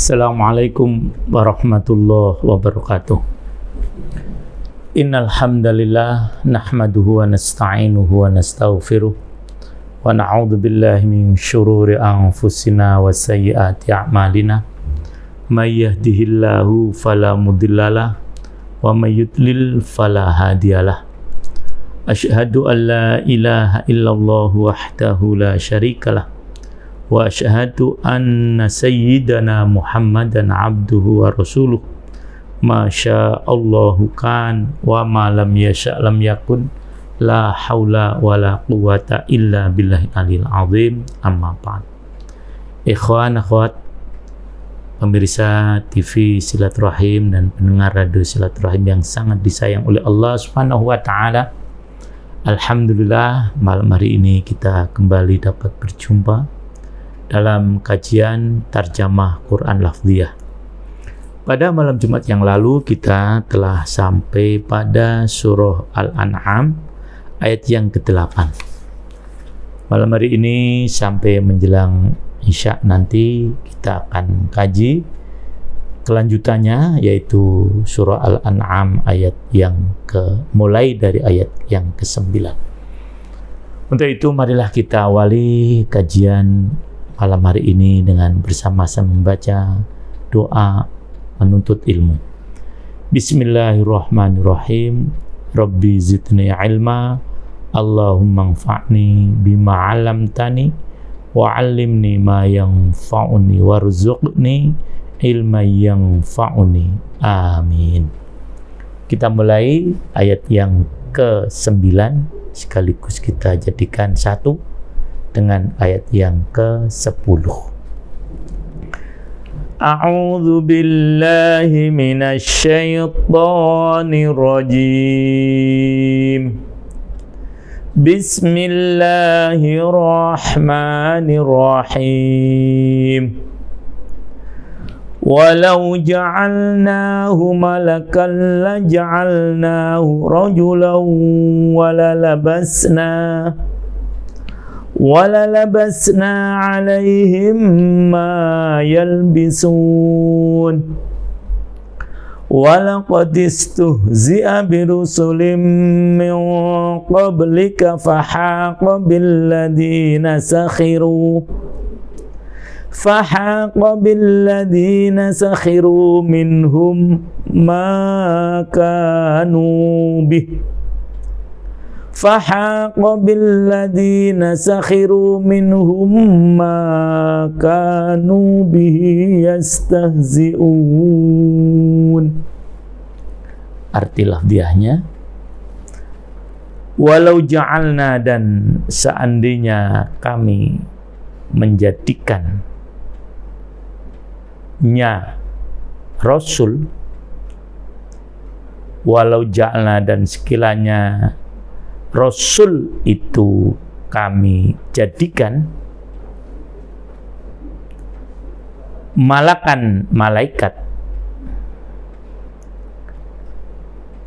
Assalamualaikum warahmatullahi wabarakatuh. Innal hamdalillah nahmaduhu wa nasta'inuhu wa nastaghfiruh wa na'udzu billahi min syururi anfusina wa sayyiati a'malina. May yahdihillahu fala mudhillalah wa may yudlil fala hadiyalah. Asyhadu an la ilaha illallah wahdahu la syarikalah wa asyhadu anna sayyidana Muhammadan abduhu wa rasuluh. Masya Allahu kan wa ma lam yasha lam yakun, la haula wa la quwata illa billahi alil azim. Amma ba'd. Ikhwan akhwat pemirsa TV Silaturahim dan pendengar radio Silaturahim yang sangat disayang oleh Allah Subhanahu wa taala. Alhamdulillah, malam hari ini kita kembali dapat berjumpa dalam kajian tarjamah Quran Lafziyah. Pada malam Jumat yang lalu kita telah sampai pada surah Al-An'am ayat yang ke-8. Malam hari ini sampai menjelang Isya nanti kita akan kaji kelanjutannya, yaitu surah Al-An'am ayat yang mulai dari ayat yang ke-9. Untuk itu marilah kita awali kajian malam hari ini dengan bersama-sama membaca doa menuntut ilmu. Bismillahirrahmanirrahim. Rabbi zidni ilma, Allahumma anfa'ni bima 'allamtani wa 'allimni ma yanfa'uni warzuqni ilman yanfa'uni. Amin. Kita mulai ayat yang ke-9 sekaligus kita jadikan satu dengan ayat yang ke-10. A'udzu billahi minasy syaithanir rajim. Bismillahirrahmanirrahim. Walau ja'alnahu malakan laja'alnahu rajulan walalabasna alaihim ma yalbisun. Walaqad istuhzi'a birusulim min qablika fahaqa billadhina sakhiru minhum ma kanu bih فحاق بالذين سخروا منهم ما كانوا به يستهزئون. Arti lafziahnya, walau ja'alna, dan seandainya kami menjadikannya Rasul, walau ja'alna, dan sekiranya Rasul itu kami jadikan malakan, malaikat,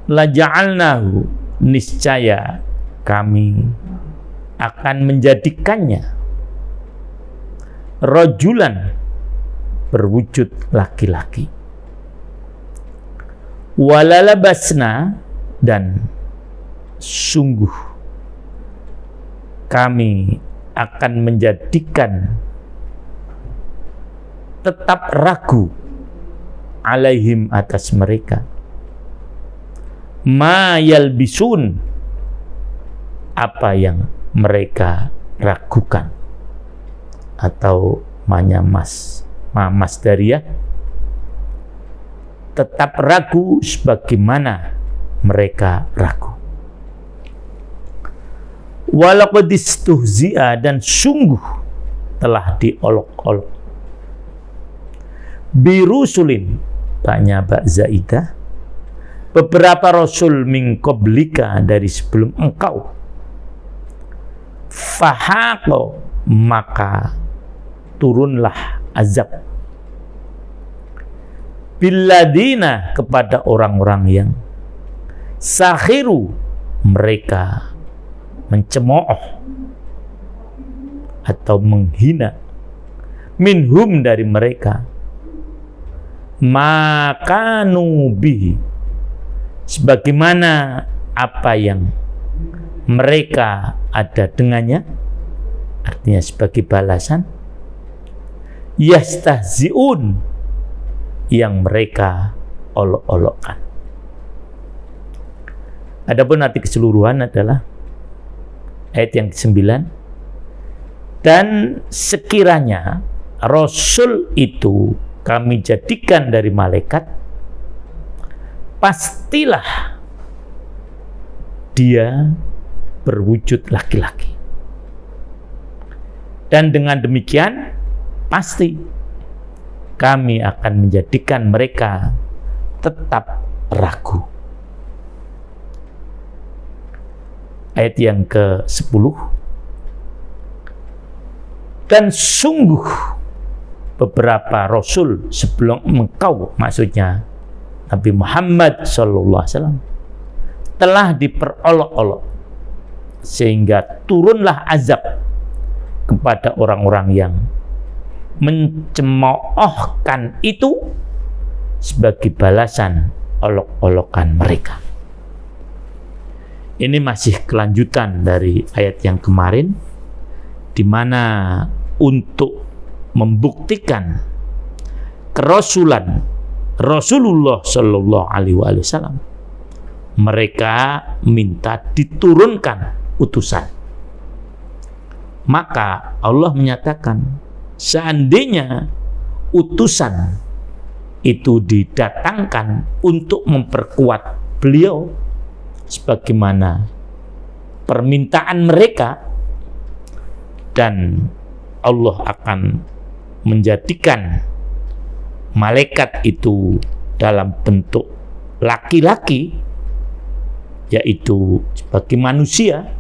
la ja'alnahu, niscaya kami akan menjadikannya rajulan, berwujud laki-laki, walalabasna, dan sungguh kami akan menjadikan tetap ragu alaihim, atas mereka, ma yalbisun, apa yang mereka ragukan, atau mamas dariyah, tetap ragu sebagaimana mereka ragu. Walaqad istuhzi'a, dan sungguh telah diolok-olok, birusulin, banyak bak zaidah, beberapa rasul min qablika, dari sebelum engkau, fahaqo, maka turunlah azab, billadina, kepada orang-orang yang sakhiru, mereka mencemooh atau menghina, minhum, dari mereka, makanu bihi, sebagaimana apa yang mereka ada dengannya, artinya sebagai balasan. Yastahzi'un, yang mereka olok-olokkan. Adapun arti keseluruhan adalah ayat yang ke-9, dan sekiranya Rasul itu kami jadikan dari malaikat, pastilah dia berwujud laki-laki. Dan dengan demikian pasti kami akan menjadikan mereka tetap ragu. Ayat yang ke-10, dan sungguh beberapa rasul sebelum engkau, maksudnya Nabi Muhammad SAW, telah diperolok-olok sehingga turunlah azab kepada orang-orang yang mencemoohkan itu sebagai balasan olok-olokan mereka. Ini masih kelanjutan dari ayat yang kemarin, di mana untuk membuktikan kerasulan Rasulullah Shallallahu Alaihi Wasallam, mereka minta diturunkan utusan. Maka Allah menyatakan, seandainya utusan itu didatangkan untuk memperkuat beliau sebagaimana permintaan mereka, dan Allah akan menjadikan malaikat itu dalam bentuk laki-laki, yaitu sebagai manusia,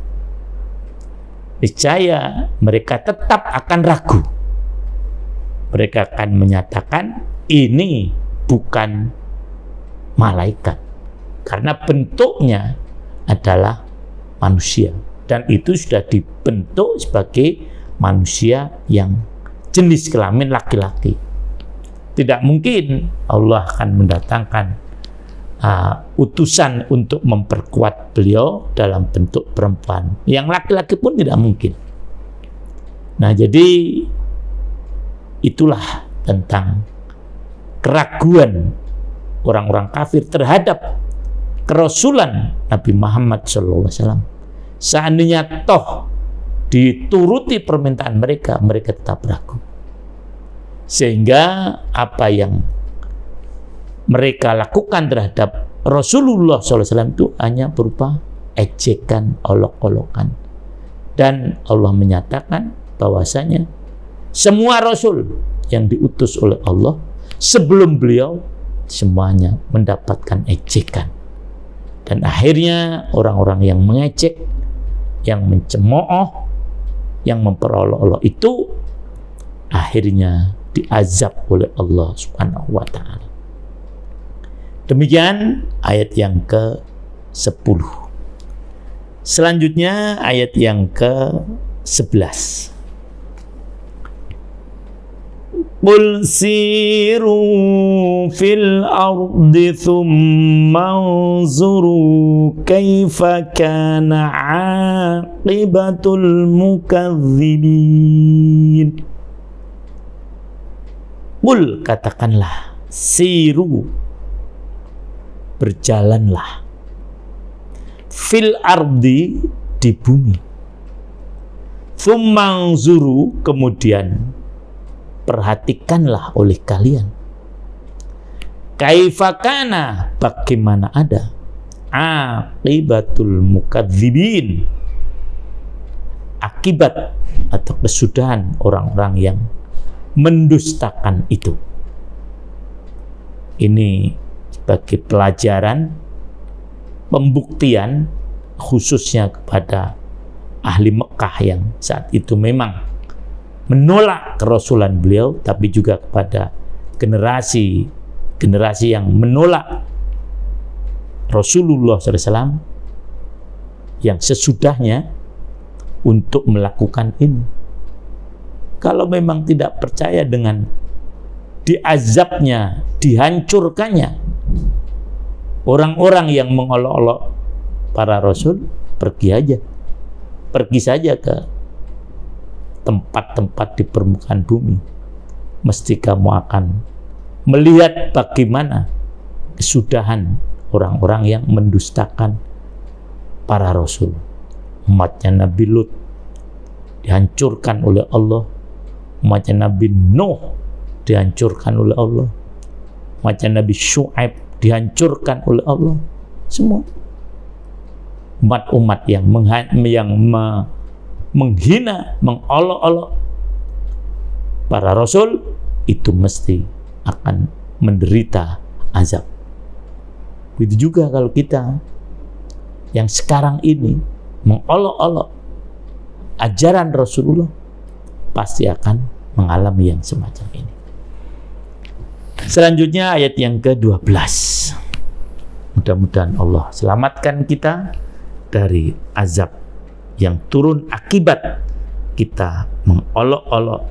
niscaya mereka tetap akan ragu. Mereka akan menyatakan ini bukan malaikat, karena bentuknya adalah manusia, dan itu sudah dibentuk sebagai manusia yang jenis kelamin laki-laki. Tidak mungkin Allah akan mendatangkan utusan untuk memperkuat beliau dalam bentuk perempuan. Yang laki-laki pun tidak mungkin. Nah, jadi itulah tentang keraguan orang-orang kafir terhadap kerasulan Nabi Muhammad SAW. Seandainya toh dituruti permintaan mereka, mereka tetap ragu. Sehingga apa yang mereka lakukan terhadap Rasulullah SAW itu hanya berupa ejekan, olok-olokan. Dan Allah menyatakan bahwasanya semua Rasul yang diutus oleh Allah sebelum beliau semuanya mendapatkan ejekan. Dan akhirnya orang-orang yang mengejek, yang mencemooh, yang memperolok-olok itu akhirnya diazab oleh Allah Subhanahu wa ta'ala. Demikian ayat yang ke-10. Selanjutnya ayat yang ke-11. Qul siru fil ardi thumma anzuru kaifa kana aqibatul mukadzibin. Qul, katakanlah, siru, berjalanlah, fil ardi, di bumi, thumma anzuru, kemudian perhatikanlah oleh kalian, kaifa kana, bagaimana ada, aqibatul mukadzibin, akibat atau kesudahan orang-orang yang mendustakan itu. Ini sebagai pelajaran, pembuktian khususnya kepada ahli Mekah yang saat itu memang menolak kerasulan beliau, tapi juga kepada generasi yang menolak Rasulullah SAW yang sesudahnya untuk melakukan ini. Kalau memang tidak percaya dengan diazabnya dihancurkannya orang-orang yang mengolok-olok para rasul, pergi saja ke tempat-tempat di permukaan bumi, mesti kamu akan melihat bagaimana kesudahan orang-orang yang mendustakan para rasul. Umatnya Nabi Lut dihancurkan oleh Allah, umatnya Nabi Nuh dihancurkan oleh Allah, umatnya Nabi Syuaib dihancurkan oleh Allah. Semua umat-umat yang menghina, mengolok-olok para rasul itu mesti akan menderita azab. Begitu juga kalau kita yang sekarang ini mengolok-olok ajaran Rasulullah, pasti akan mengalami yang semacam ini. Selanjutnya ayat yang ke-12. Mudah-mudahan Allah selamatkan kita dari azab yang turun akibat kita mengolok-olok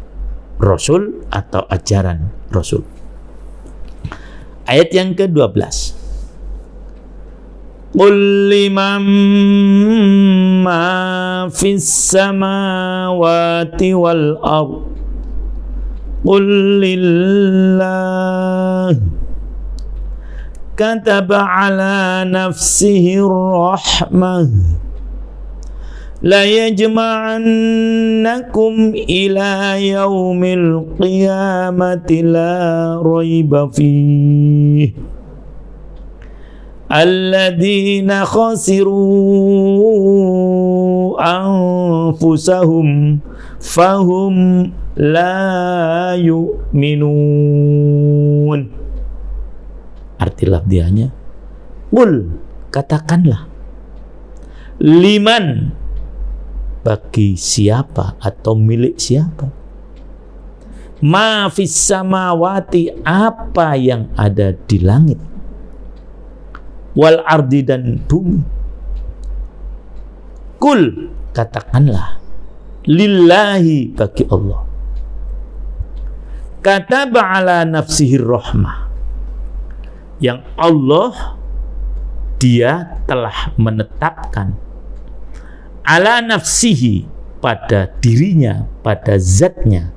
Rasul atau ajaran Rasul. Ayat yang ke-12. Qul liman ma fis samawati wal ardh qul lillah kataba ala nafsihi rahmah la yajma'annakum ila yaumil qiyamati la raiba fihi alladzina khasiru anfusahum fahum la yu'minun. Arti lafziahnya, qul, katakanlah, liman, bagi siapa atau milik siapa, ma fis samawati, apa yang ada di langit, wal ardi, dan bumi. Kul, katakanlah, lillahi, bagi Allah. Kataba ala nafsihi rahmah, yang Allah dia telah menetapkan ala nafsihi, pada dirinya, pada zatnya,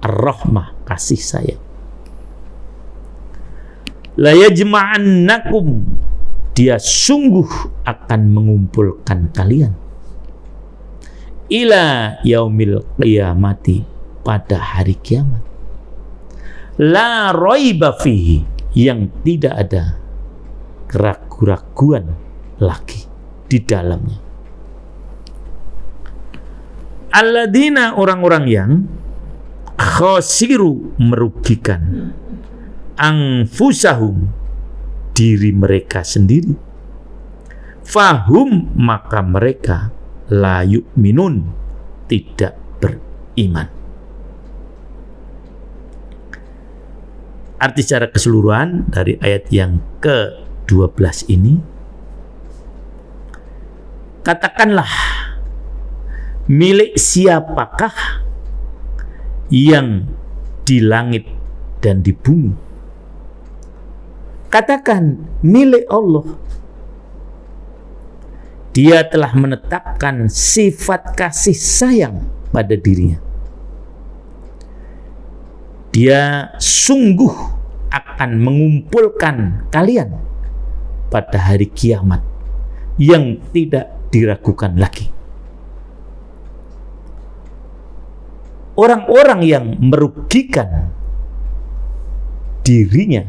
ar-rahmah, kasih sayang. La yajma'annakum, dia sungguh akan mengumpulkan kalian, ila yaumil qiyamati, pada hari kiamat, la raiba fihi, yang tidak ada keraguan lagi di dalamnya. Alladzina, orang-orang yang khasiru, merugikan, anfusahum, diri mereka sendiri, fahum, maka mereka la yu'minun, tidak beriman. Arti secara keseluruhan dari ayat yang ke-12 ini, katakanlah, milik siapakah yang di langit dan di bumi? Katakan, milik Allah. Dia telah menetapkan sifat kasih sayang pada dirinya. Dia sungguh akan mengumpulkan kalian pada hari kiamat yang tidak diragukan lagi. Orang-orang yang merugikan dirinya,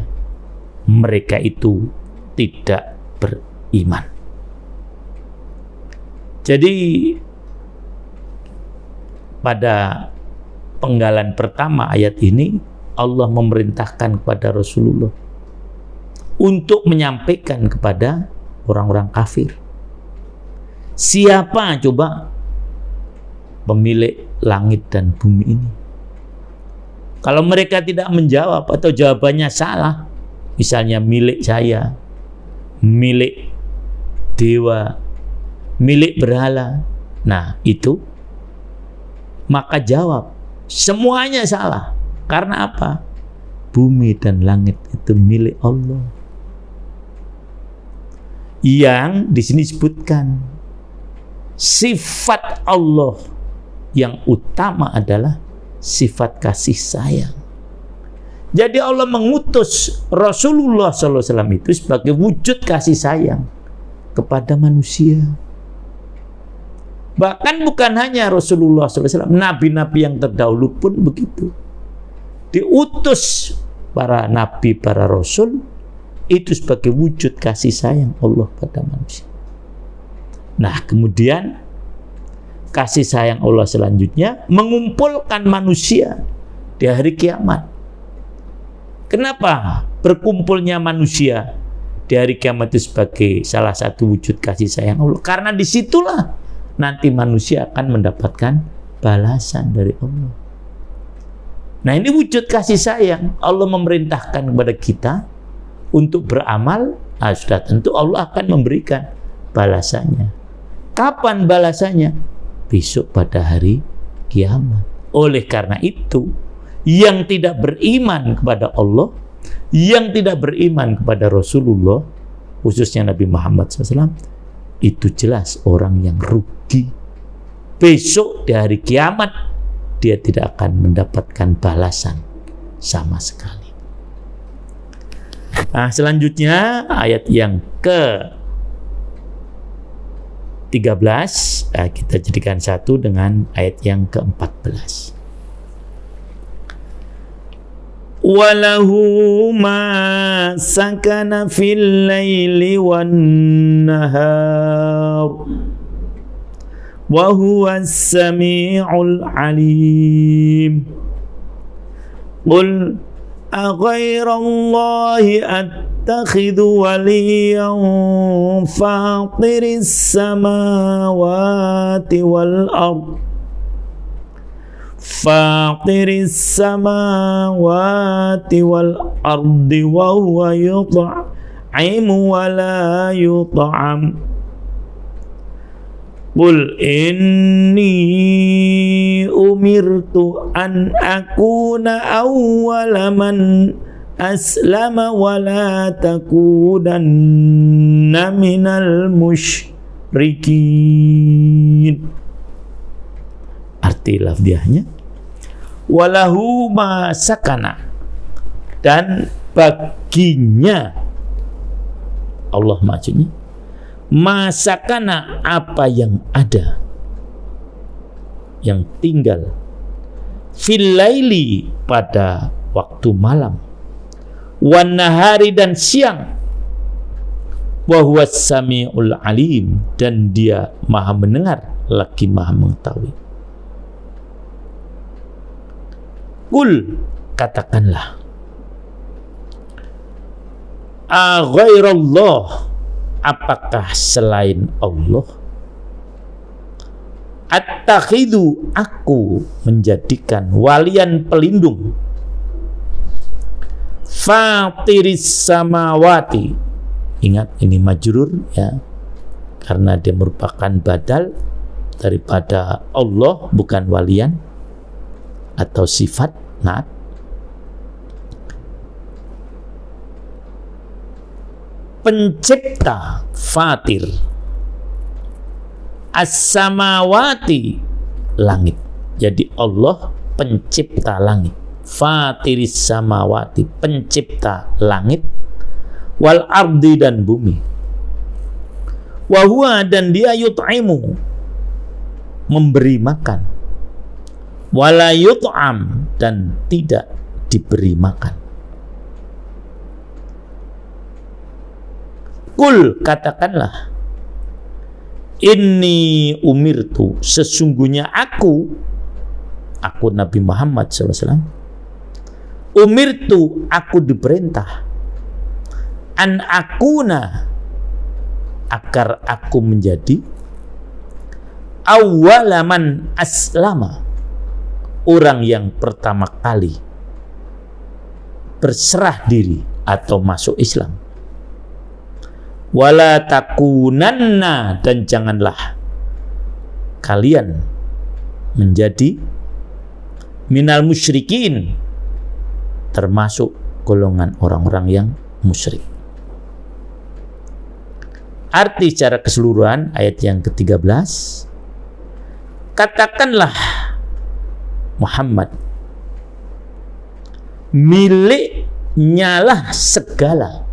mereka itu tidak beriman. Jadi pada penggalan pertama ayat ini, Allah memerintahkan kepada Rasulullah untuk menyampaikan kepada orang-orang kafir. Siapa coba pemilik langit dan bumi ini? Kalau mereka tidak menjawab atau jawabannya salah, misalnya milik saya, milik dewa, milik berhala, nah itu, maka jawab semuanya salah. Karena apa? bumi dan langit itu milik Allah. Yang di sini disebutkan sifat Allah yang utama adalah sifat kasih sayang. Jadi Allah mengutus Rasulullah SAW itu sebagai wujud kasih sayang kepada manusia. Bahkan bukan hanya Rasulullah SAW, nabi-nabi yang terdahulu pun begitu. Diutus para nabi, para rasul itu sebagai wujud kasih sayang Allah pada manusia. Nah, kemudian kasih sayang Allah selanjutnya mengumpulkan manusia di hari kiamat. Kenapa berkumpulnya manusia di hari kiamat itu sebagai salah satu wujud kasih sayang Allah? Karena disitulah nanti manusia akan mendapatkan balasan dari Allah. Nah, ini wujud kasih sayang. Allah memerintahkan kepada kita untuk beramal. Sudah tentu Allah akan memberikan balasannya. Kapan balasannya? Besok pada hari kiamat. Oleh karena itu, yang tidak beriman kepada Allah, yang tidak beriman kepada Rasulullah, khususnya Nabi Muhammad SAW, itu jelas orang yang rugi. Besok di hari kiamat dia tidak akan mendapatkan balasan sama sekali. Nah, selanjutnya ayat yang ke-13, kita jadikan satu dengan ayat yang ke-14. Walahu ma sakana fil laili wan nahar wa huwas sami'ul alim. Qul aghairallahi attakhidhu waliyan fatiris samawati wal ardh Fatiris samawati wal ardi wa huwa yut'imu wa la yut'am. Qul inni umirtu an akuna awwala man aslama wa la takunanna minal musyrikin. Arti lafziahnya, walahu ma sakana, dan baginya Allah maksudnya ma sakana, apa yang ada, yang tinggal, fil laili, pada waktu malam, wan nahari, dan siang, wa huwas sami'ul alim, dan dia maha mendengar lagi maha mengetahui. Qul, katakanlah, a ghairallah, apakah selain Allah, attakhidhu, aku menjadikan, walian, pelindung, fatiris samawati, ingat ini majrur ya, karena dia merupakan badal daripada Allah, bukan walian atau sifat. Nah, pencipta, fatir, as-samawati, langit. Jadi Allah pencipta langit, fatiris samawati, pencipta langit, wal ardi, dan bumi, wa huwa, dan dia yut'imu, memberi makan, wala yut'am, dan tidak diberi makan. Qul, katakanlah, inni umirtu, sesungguhnya aku Nabi Muhammad SAW, umirtu, aku diperintah, an akuna, agar aku menjadi, awwalaman aslama, orang yang pertama kali berserah diri atau masuk Islam. Wala takunanna, dan janganlah kalian menjadi minal musyrikin, termasuk golongan orang-orang yang musyrik. Arti secara keseluruhan ayat yang ke-13, katakanlah Muhammad, miliknya lah segala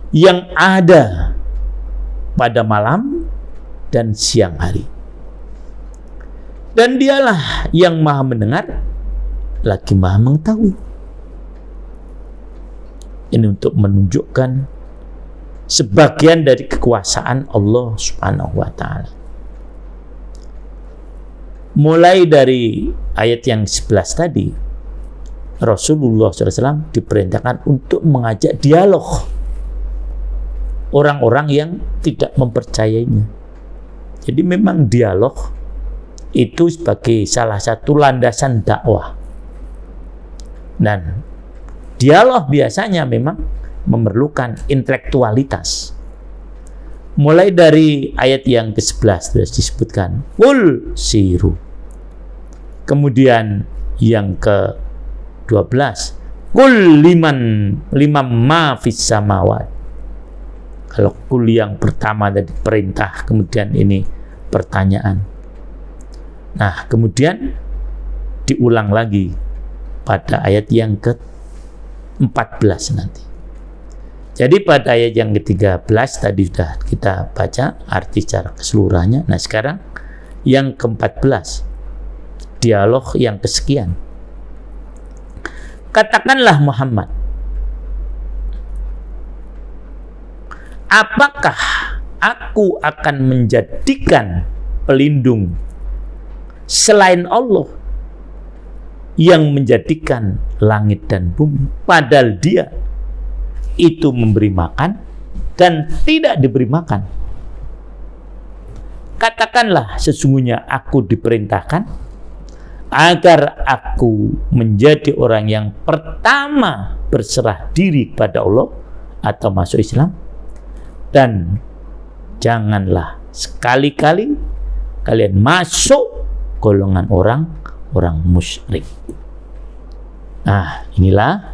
yang ada pada malam dan siang hari, dan dialah yang maha mendengar lagi maha mengetahui. Ini untuk menunjukkan sebagian dari kekuasaan Allah Subhanahu wa ta'ala. Mulai dari ayat yang 11 tadi, Rasulullah SAW diperintahkan untuk mengajak dialog orang-orang yang tidak mempercayainya. Jadi memang dialog itu sebagai salah satu landasan dakwah. Dan dialog biasanya memang memerlukan intelektualitas. Mulai dari ayat yang ke-11 sudah disebutkan, qul siru. Kemudian yang ke-12, qul liman ma fis samawat. Kalau qul yang pertama tadi perintah, kemudian ini pertanyaan. Nah, kemudian diulang lagi pada ayat yang ke-14 nanti. Jadi pada ayat yang ke-13 tadi sudah kita baca arti secara keseluruhannya. Nah, sekarang yang ke-14, dialog yang kesekian. Katakanlah Muhammad, apakah aku akan menjadikan pelindung selain Allah yang menjadikan langit dan bumi, padahal dia itu memberi makan dan tidak diberi makan? Katakanlah, sesungguhnya aku diperintahkan agar aku menjadi orang yang pertama berserah diri kepada Allah atau masuk Islam, dan janganlah sekali-kali kalian masuk golongan orang musyrik. Nah, inilah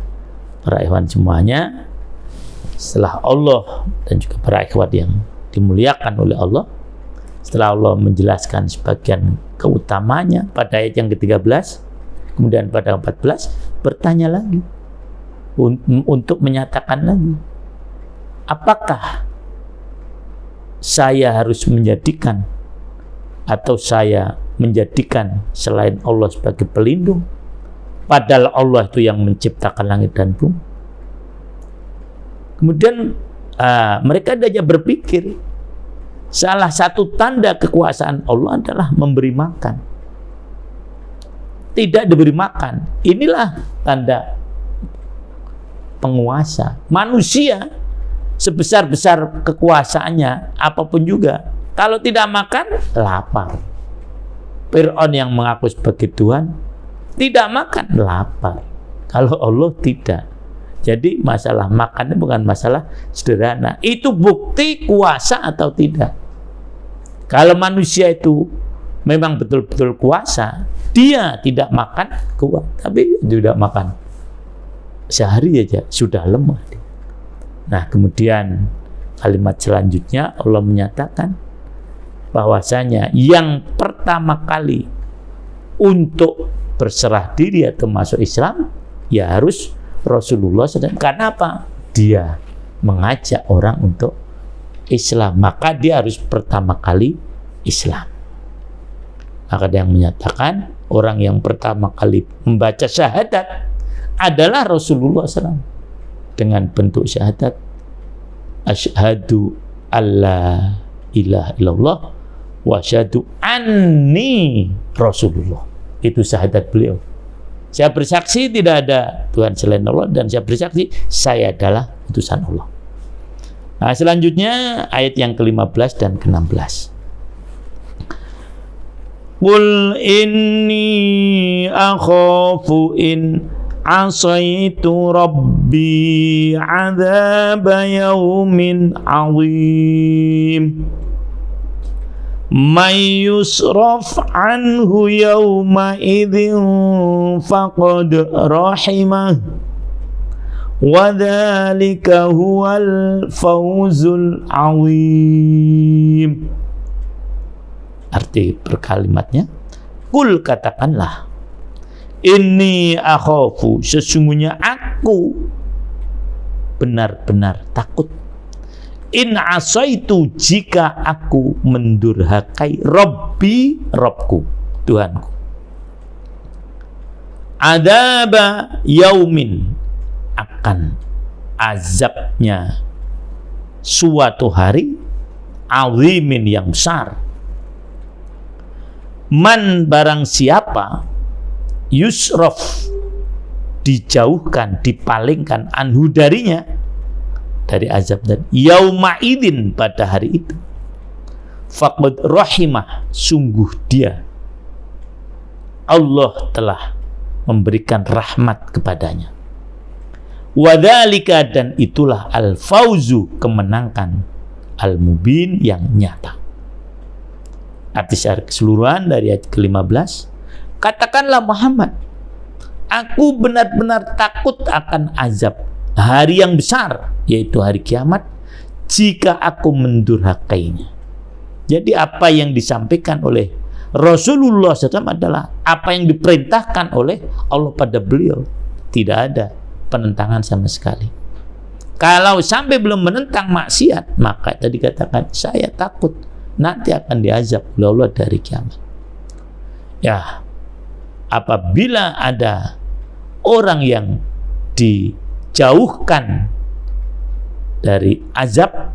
para ikhwan semuanya, setelah Allah dan juga para ikhwat yang dimuliakan oleh Allah, setelah Allah menjelaskan sebagian keutamanya pada ayat yang ke-13, kemudian pada 14 bertanya lagi untuk menyatakan lagi, apakah saya harus menjadikan atau saya menjadikan selain Allah sebagai pelindung, padahal Allah itu yang menciptakan langit dan bumi? Kemudian mereka diajak berpikir, salah satu tanda kekuasaan Allah adalah memberi makan. Tidak diberi makan, inilah tanda penguasa. Manusia sebesar-besar kekuasaannya apapun juga, kalau tidak makan, lapar. Fir'aun yang mengaku sebagai Tuhan tidak makan, lapar. Kalau Allah tidak. Jadi masalah makan bukan masalah sederhana. Itu bukti kuasa atau tidak. Kalau manusia itu memang betul-betul kuasa, dia tidak makan kuat, tapi tidak makan sehari aja sudah lemah. Nah, kemudian kalimat selanjutnya Allah menyatakan bahwasanya yang pertama kali untuk berserah diri atau masuk Islam ya harus Rasulullah SAW. Karena apa? Dia mengajak orang untuk Islam, maka dia harus pertama kali Islam. Maka dia yang menyatakan orang yang pertama kali membaca syahadat adalah Rasulullah SAW dengan bentuk syahadat asyhadu alla ilaha illallah wa asyhadu anni Rasulullah. Itu syahadat beliau. Saya bersaksi tidak ada Tuhan selain Allah, dan saya bersaksi saya adalah utusan Allah. Nah, selanjutnya ayat yang ke-15 dan ke-16. Qul inni akhafu in asaitu rabbi adzaba yaumin azim. May yusraf anhu yawma idzin faqad rahimah wa dzalika huwal fawzul azim. Arti perkalimatnya, kul katakanlah, inni akhafu, sesungguhnya aku benar-benar takut, in asaitu, jika aku mendurhakai Rabbi, Rabbku, Tuhanku, adaba yaumin, akan azabnya suatu hari, azimin, yang besar. Man, barang siapa, yusrof, dijauhkan, dipalingkan, anhu, darinya, dari azab dan yauma idin, pada hari itu, faqad rahimah, sungguh dia, Allah telah memberikan rahmat kepadanya. Wadzalika, dan itulah al-fauzu, kemenangan, al-mubin, yang nyata. Arti secara keseluruhan dari ayat ke-15, katakanlah Muhammad, aku benar-benar takut akan azab hari yang besar, yaitu hari kiamat, jika aku mendurhakainya. Jadi apa yang disampaikan oleh Rasulullah SAW adalah apa yang diperintahkan oleh Allah pada beliau. Tidak ada penentangan sama sekali. Kalau sampai belum menentang maksiat, maka tadi katakan, saya takut nanti akan diazab oleh Allah dari kiamat. Ya, apabila ada orang yang dijauhkan dari azab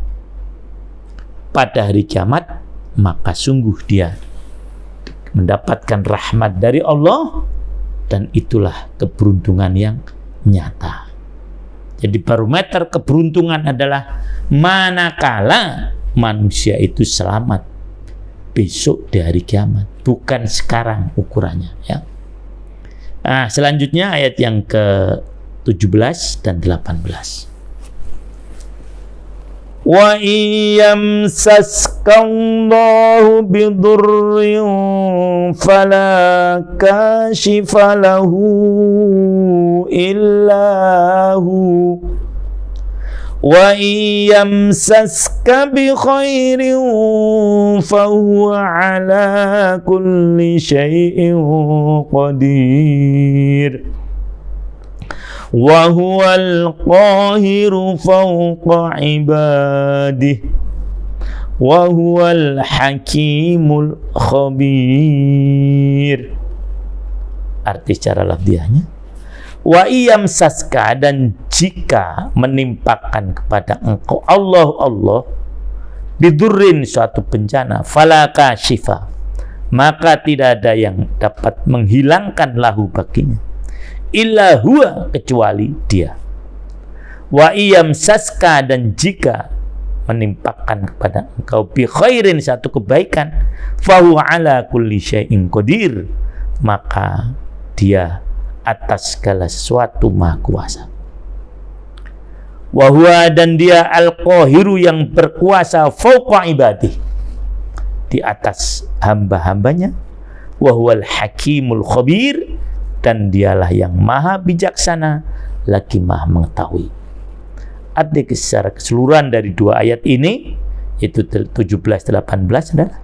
pada hari kiamat, maka sungguh dia mendapatkan rahmat dari Allah, dan itulah keberuntungan yang nyata. Jadi barometer keberuntungan adalah manakala manusia itu selamat besok di hari kiamat, bukan sekarang ukurannya, ya. Nah, selanjutnya ayat yang ke-17 dan 18. Wa iyamsaskallahu bidurrin fala kashifa lahu illa hu wa iyamsaska bi khairin fahuwa ala kulli syai'in qadir wa huwal qahiru fawqa ibadihi wa huwal hakimul khabir. Arti secara lafziahnya, wa iyamsaska, dan jika menimpakan kepada engkau Allah bidurrin, suatu bencana, fala kashifa, maka tidak ada yang dapat menghilangkan lahu, baginya, illa huwa, kecuali dia. Wa iyamsaska, dan jika menimpakan kepada engkau bi khairin, satu kebaikan, fahuwa ala kulli syai'in qadir, maka dia atas segala sesuatu maha kuasa. Wa huwa, dan dia al-qahiru, yang berkuasa, fauqa ibadih, di atas hamba-hambanya. Wa huwal hakimul khabir, dan dialah yang maha bijaksana lagi maha mengetahui. Arti secara keseluruhan dari dua ayat ini, yaitu 17-18 adalah,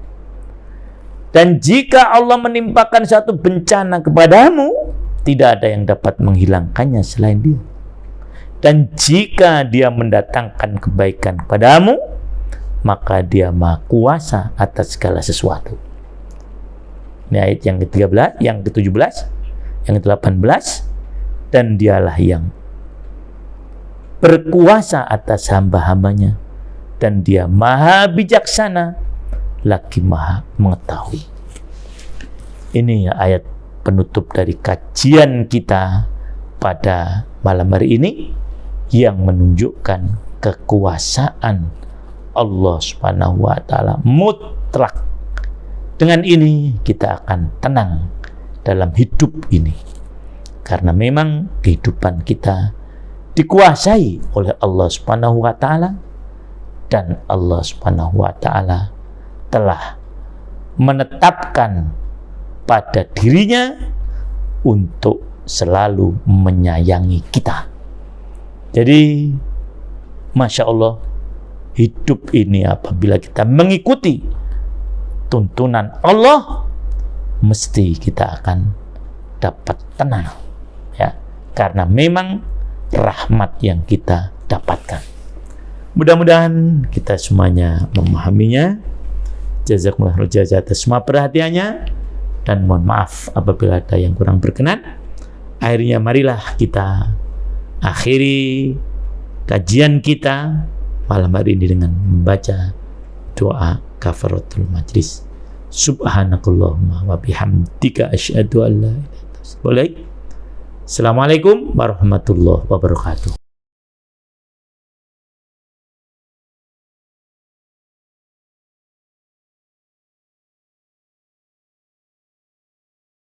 dan jika Allah menimpakan satu bencana kepadamu, tidak ada yang dapat menghilangkannya selain dia. Dan jika dia mendatangkan kebaikan kepadamu, maka dia maha kuasa atas segala sesuatu. Ini ayat yang ke-13, yang ke-17, yang ke-18, dan dialah yang berkuasa atas hamba-hambanya, dan dia maha bijaksana lagi maha mengetahui. Ini ayat penutup dari kajian kita pada malam hari ini, yang menunjukkan kekuasaan Allah Subhanahu wa ta'ala mutlak. Dengan ini kita akan tenang dalam hidup ini, karena memang kehidupan kita dikuasai oleh Allah Subhanahu wa ta'ala, dan Allah Subhanahu wa ta'ala telah menetapkan pada dirinya untuk selalu menyayangi kita. Jadi Masya Allah, hidup ini apabila kita mengikuti tuntunan Allah, mesti kita akan dapat tenang, ya, karena memang rahmat yang kita dapatkan. Mudah-mudahan kita semuanya memahaminya. Jazakumullah khairan atas semua perhatiannya, dan mohon maaf apabila ada yang kurang berkenan. Akhirnya marilah kita akhiri kajian kita malam hari ini dengan membaca doa kafaratul majlis. Subhanakallahumma wa bihamdika asyhadu an la ilaha illa anta. Assalamualaikum warahmatullahi wabarakatuh.